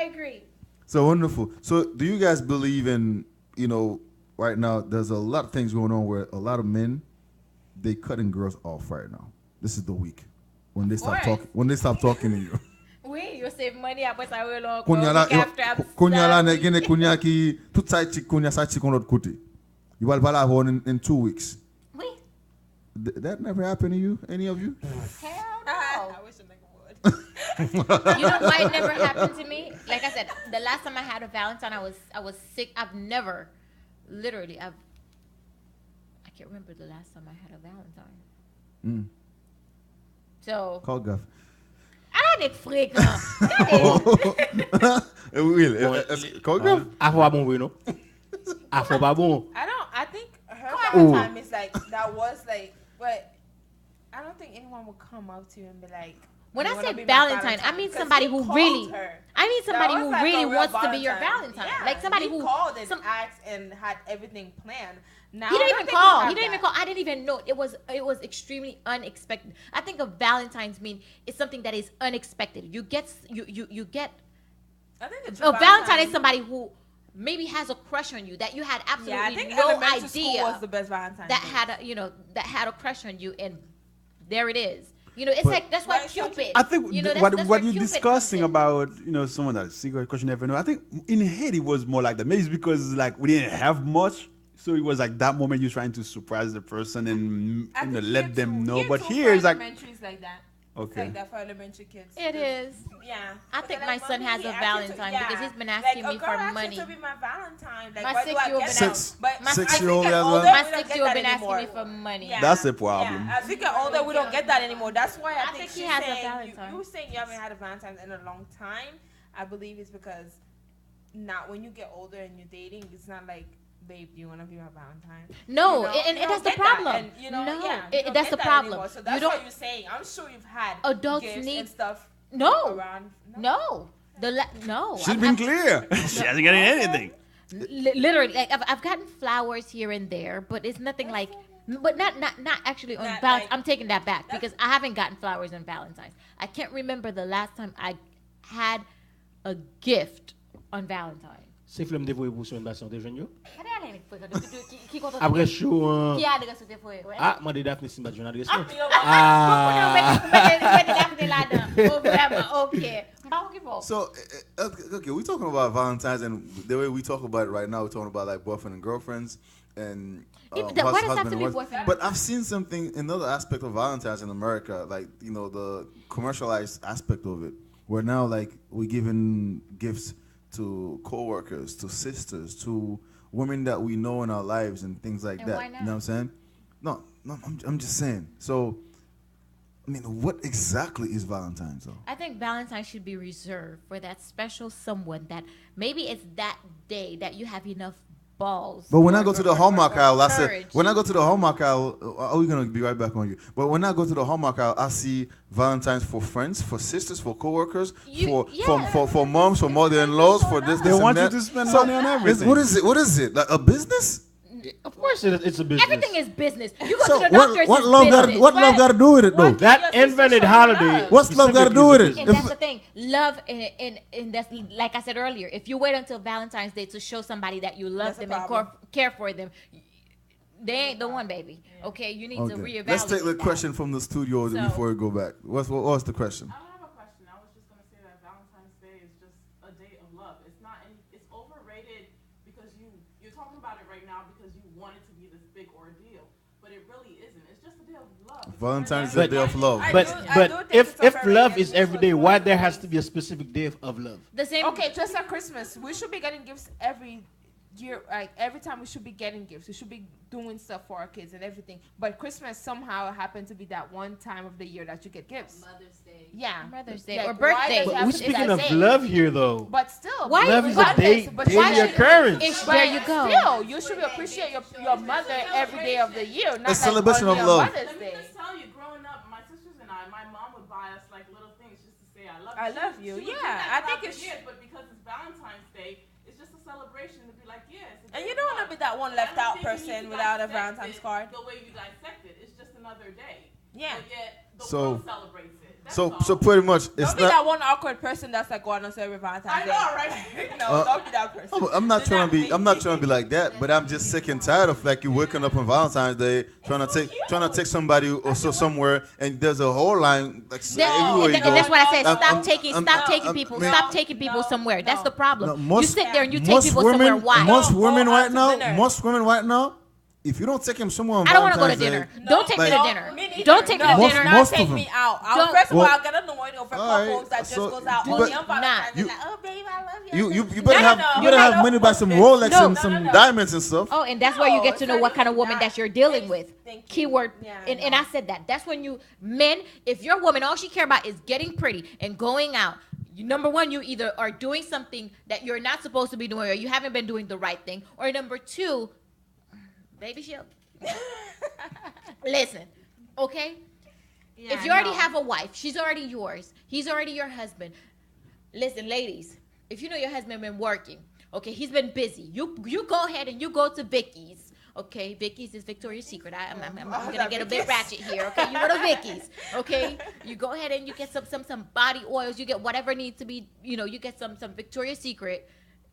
agree. So wonderful. So do you guys believe in, right now there's a lot of things going on where a lot of men, they cutting girls off right now. This is the week when they stop talking. When they stop talking to you. Oui, you save money après ça we long. Konya la ne gene konya ki tout ça chick konya sa chick on l'autre côté. You will pas in 2 weeks. Oui. That never happened to you, any of you? Hell no. I wish a nigga would. You know why it never happened to me? Like I said, the last time I had a Valentine, I was sick. I can't remember the last time I had a Valentine. So. Call Guff. I don't freak. Call Guff. I think her Valentine is like, that was like, but I don't think anyone would come up to you and be like, when I say Valentine, I mean somebody who really, wants to be your Valentine. Yeah, like somebody who called and asked and had everything planned. Now he didn't even call. I didn't even know. It was extremely unexpected. I think a Valentine's mean it's something that is unexpected. You get. I think a Valentine is somebody who maybe has a crush on you that you had absolutely no idea was the best Valentine that had a crush on you, and there it is. It's like that's why Cupid. I think what you're discussing about, someone that's secret crush you never know. I think in Haiti it was more like that. Maybe it's because like we didn't have much, so it was like that moment you're trying to surprise the person and let them know. But here it's like elementaries like that. Okay. It's like that for elementary kids. It is. Yeah. I think my son has a Valentine because he's been asking me for money. To be my Valentine. Like, my 6-year-old been asking me for money. Yeah. That's a problem. As we get older, we don't get that anymore. That's why I think he has a Valentine. You saying you haven't had a Valentine in a long time, I believe it's because not when you get older and you're dating, it's not like, babe, do you want to be my Valentine? No, and that's the problem. That's the problem. So that's what you're saying. I'm sure you've had adults gifts need and stuff. No. She's been clear. She hasn't gotten anything. Literally, like I've gotten flowers here and there, but it's nothing like. But not actually on Valentine's. Like, I'm taking that back because I haven't gotten flowers on Valentine's. I can't remember the last time I had a gift on Valentine's. C'est film dévoué pour son bassin de jeunes. Après show. Qui a adresse te pour? Ah, moi de Daphne Simba journal adresse. Okay. So, okay, we're talking about Valentine's, and the way we talk about it right now, we're talking about like boyfriend and girlfriends and why does it have to be boyfriend? But I've seen something, another aspect of Valentine's in America, like, the commercialized aspect of it, where now like we're giving gifts to co-workers, to sisters, to women that we know in our lives and things like that. Why not? You know what I'm saying? No, I'm just saying. So, I mean, what exactly is Valentine's though? I think Valentine's should be reserved for that special someone that maybe it's that day that you have enough balls. But when I go to the Hallmark aisle, I say, when I go to the Hallmark aisle, are we going to be right back on you? But when I go to the Hallmark aisle, I see Valentine's for friends, for sisters, for coworkers, for moms, for mother-in-laws, for this, they want you to spend money on everything. What is it? Like a business? Of course it's a business. Everything is business. You go to the doctor's what love got to do with it though? That invented holiday. What's love got to do with it? And that's the thing. Love and that's like I said earlier. If you wait until Valentine's Day to show somebody that you love them and care for them, they ain't the one, baby. Okay, you need to reevaluate. Let's take the question from the studio before we go back. What's the question? I don't have a question. I was just gonna say that Valentine's Day is just a day of love. It's overrated because you're talking about it right now because you want it to be this big ordeal, but it really isn't. It's just a day of love. Valentine's is a day of love. But if love is every day, why there has to be a specific day of love? The same. Okay, just like Christmas, we should be getting gifts every year. Like every time we should be getting gifts. We should be doing stuff for our kids and everything. But Christmas somehow happened to be that one time of the year that you get gifts. Mother's Day. Yeah, Mother's Day like, or birthday. But we're speaking of love here, though. But still, love is a daily occurrence. There you go. Still, you should appreciate your mother every day of the year. Not a celebration of love. Let me just tell you, growing up, my sisters and I, my mom would buy us like little things just to say I love you. Yeah, I think it's. But because it's Valentine's Day, it's just a celebration to be like, yes. And you don't want to be that one left out person without a Valentine's card. The way you dissect it, it's just another day. Yeah. But yet the world celebrates it. So pretty much, it's Don't be that one awkward person that's like going on every Valentine's Day. I know, right? No, don't be that person. I'm not trying to be like that, but I'm just sick and tired of like you waking up on Valentine's Day trying to take somebody or so somewhere, and there's a whole line like everywhere you go. And that's what I said. Stop taking people somewhere. That's the problem. No, you sit there and you take people somewhere. Why? Most women right now, if you don't take him somewhere on I don't want to go to Valentine's dinner. Day, Don't take me to like- dinner. Don't take me to dinner. most Take of them. me out. Don't- First of all, Well, I'll get annoyed over couples that just so goes out you only bet- on Valentine's. you- Like, oh, babe, I love you. You better have money buy some Rolex and some diamonds and stuff. Oh, and that's where you get to know what kind of woman that you're dealing with. Thank you. Keyword. Yeah, And I said that. That's when men, if your woman, all she care about is getting pretty and going out, number one, you either are doing something that you're not supposed to be doing or you haven't been doing the right thing. Or number two, baby shield. Listen, okay? Yeah, if you already have a wife, she's already yours. He's already your husband. Listen, ladies, if you know your husband been working, okay, he's been busy. You go ahead and you go to Vicky's. Okay, Vicky's is Victoria's Secret. I'm gonna get a bit ratchet here. Okay, you go to Vicky's. Okay, you go ahead and you get some body oils. You get whatever needs to be. You get some Victoria's Secret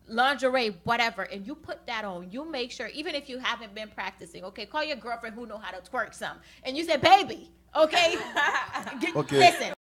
lingerie, whatever, and you put that on. You make sure, even if you haven't been practicing. Okay, call your girlfriend who know how to twerk some, and you say, "Baby, okay, Okay. listen."